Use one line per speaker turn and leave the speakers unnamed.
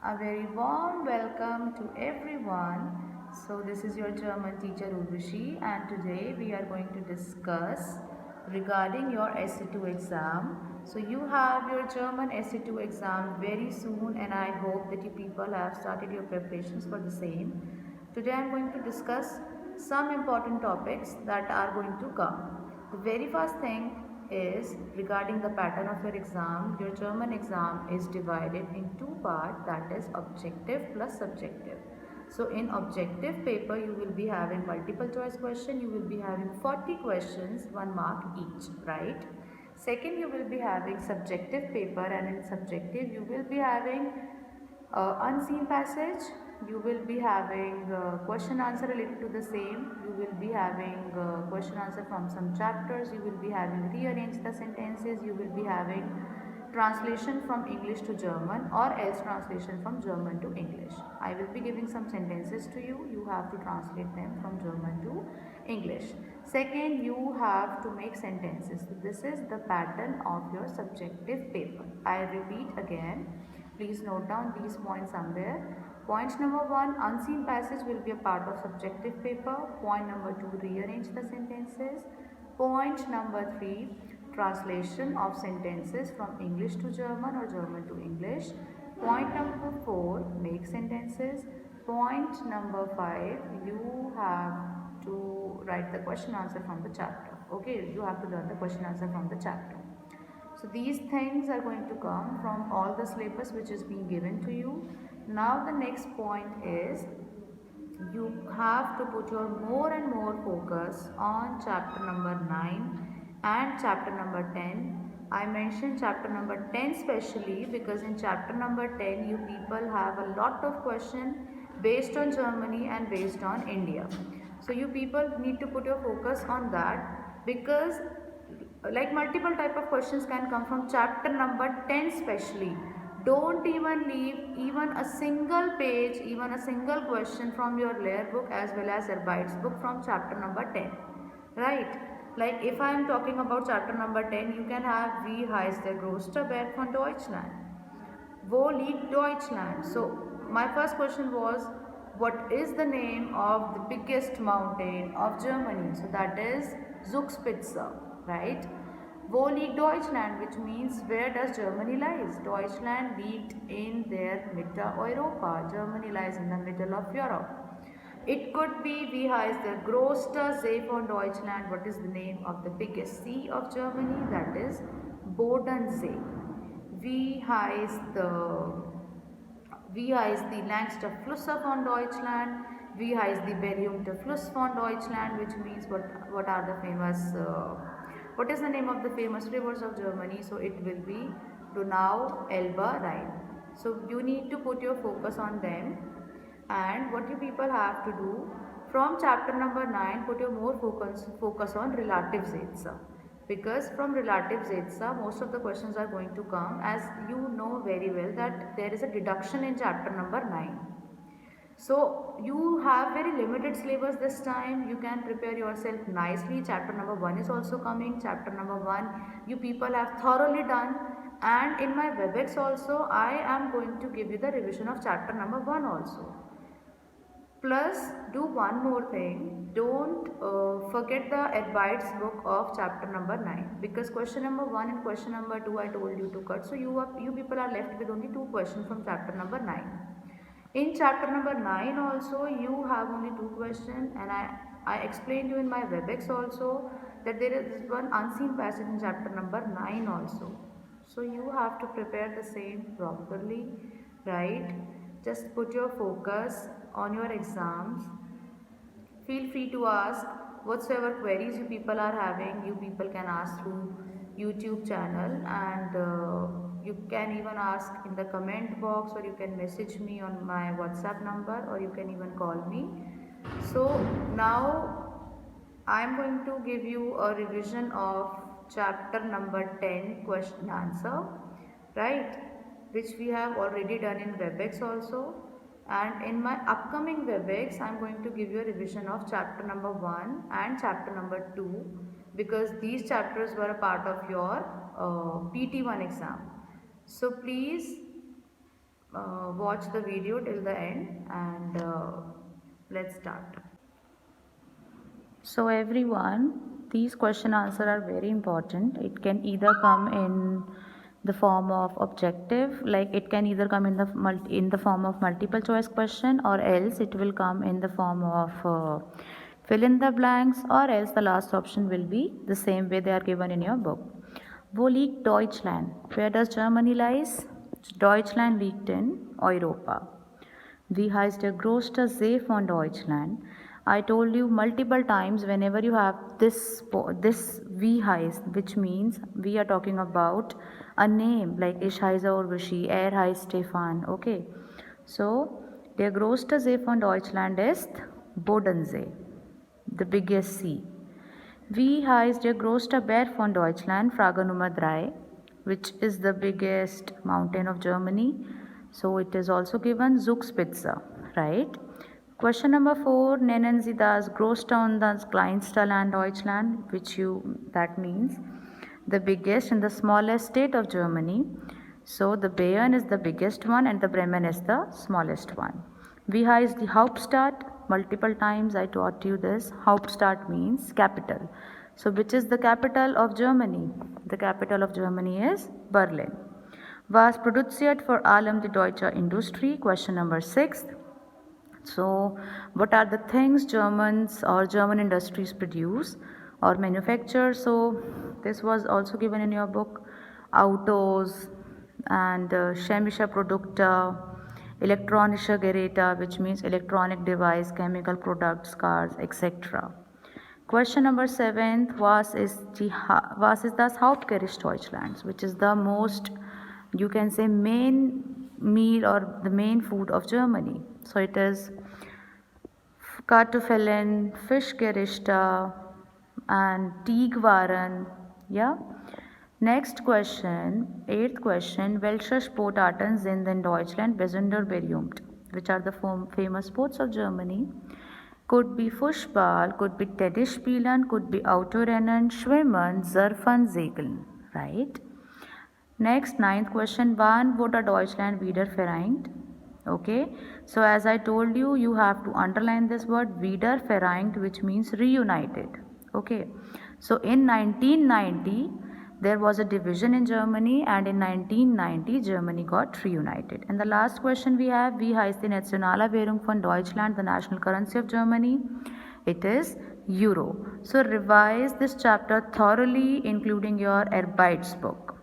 A very warm welcome to everyone. So this is your German teacher Urvashi and today we are going to discuss regarding your SC2 exam. So you have your German SC2 exam very soon and I hope that you people have started your preparations for the same. Today I am going to discuss some important topics that are going to come. The very first thing is regarding the pattern of your exam. Your German exam is divided in two parts, that is objective plus subjective. So in objective paper you will be having multiple choice question, you will be having 40 questions, 1 mark each, right? Second, you will be having subjective paper and in subjective you will be having unseen passage, you will be having question answer related to the same, you will be having question answer from some chapters, you will be having rearrange the sentences, you will be having translation from English to German or else translation from German to English. I will be giving some sentences to you, you have to translate them from German to English. Second, you have to make sentences. So this is the pattern of your subjective paper. I repeat again. Please note down these points somewhere. Point number 1, unseen passage will be a part of subjective paper. Point number 2, rearrange the sentences. Point number 3, translation of sentences from English to German or German to English. Point number 4, make sentences. Point number 5, you have to write the question answer from the chapter. Okay, you have to learn the question answer from the chapter. So these things are going to come from all the syllabus which is being given to you. Now the next point is you have to put your more and more focus on chapter number 9 and chapter number 10. I mentioned chapter number 10 specially because in chapter number 10 you people have a lot of questions based on Germany and based on India. So you people need to put your focus on that because like multiple type of questions can come from chapter number 10 specially. Don't even leave even a single page, even a single question from your layer book as well as Erbites book from chapter number 10, right? Like if I am talking about chapter number 10, you can have Wie heißt der größte Berg von Deutschland? Wo liegt Deutschland? So my first question was, what is the name of the biggest mountain of Germany? So that is Zugspitze, right? Wo liegt Deutschland, which means where does Germany lies? Deutschland liegt in der Mitte Europa. Germany lies in the middle of Europe. It could be wie heißt der größte See von Deutschland? What is the name of the biggest sea of Germany? That is Bodensee. Wie heißt die längste Flüsse von Deutschland? Wie heißt die berühmte Fluss von Deutschland? Which means what are the famous what is the name of the famous rivers of Germany? So it will be Donau, Elbe, Rhine. So you need to put your focus on them. And what you people have to do from chapter number 9, put your more focus on relative Sätze, because from relative Sätze most of the questions are going to come, as you know very well that there is a deduction in chapter number 9. So you have very limited syllabus this time, you can prepare yourself nicely. Chapter number 1 is also coming. Chapter number 1 you people have thoroughly done, and in my WebEx also I am going to give you the revision of chapter number 1 also. Plus do one more thing, don't forget the advice book of chapter number 9, because question number 1 and question number 2 I told you to cut, so you people are left with only 2 questions from chapter number 9. In chapter number 9 also you have only 2 questions, and I explained you in my WebEx also that there is one unseen passage in chapter number 9 also. So you have to prepare the same properly, right? Just put your focus on your exams. Feel free to ask whatsoever queries you people are having. You people can ask through YouTube channel, and you can even ask in the comment box, or you can message me on my WhatsApp number, or you can even call me. So now I am going to give you a revision of chapter number 10 question answer, right, which we have already done in WebEx also. And in my upcoming WebEx I am going to give you a revision of chapter number 1 and chapter number 2, because these chapters were a part of your PT1 exam. So please watch the video till the end and let's start. So everyone, these question answer are very important. It can either come in the form of objective, like it can either come in the form of multiple choice question, or else it will come in the form of fill in the blanks, or else the last option will be the same way they are given in your book. Wo liegt Deutschland? Where does Germany lies? Deutschland liegt in Europa. Wie heißt der größte See von Deutschland? I told you multiple times, whenever you have this wie heißt, which means we are talking about a name, like ich heiße Urvashi, heißt Stefan. Okay, so der größte See von Deutschland ist Bodensee, the biggest sea. Wie heißt der größte Berg von Deutschland? Frage Nummer 3. Which is the biggest mountain of Germany? So it is also given Zugspitze, right? Question number 4. Nennen Sie das größte und das kleinste Land Deutschland? That means the biggest and the smallest state of Germany. So the Bayern is the biggest one and the Bremen is the smallest one. Wie heißt die Hauptstadt? Multiple times I taught you this. Hauptstadt means capital. So which is the capital of Germany? The capital of Germany is Berlin. Was produziert vor allem die deutsche Industrie? Question number 6. So what are the things Germans or German industries produce or manufacture? So this was also given in your book. Autos and chemische Produkte, elektronische Geräte, which means electronic device, chemical products, cars, etc. Question number 7. Was ist das Hauptgericht Deutschlands? Which is the most, you can say, main meal or the main food of Germany. So it is Kartoffeln, Fischgerichte and Teigwaren. Yeah. Next question, 8th question. Welche Sportarten sind in Deutschland besonders berühmt? Which are the famous sports of Germany? Could be Fußball, could be Tennis spielen, could be Autorennen, Schwimmen, Surfen, Segeln. Right? Next, 9th question. Wann wurde Deutschland wieder vereint? Okay, so as I told you, you have to underline this word wieder vereint, which means reunited. Okay, so in 1990 there was a division in Germany, and in 1990 Germany got reunited. And the last question we have, wie heißt die nationale Währung von Deutschland, the national currency of Germany? It is Euro. So revise this chapter thoroughly, including your Arbeitsbook.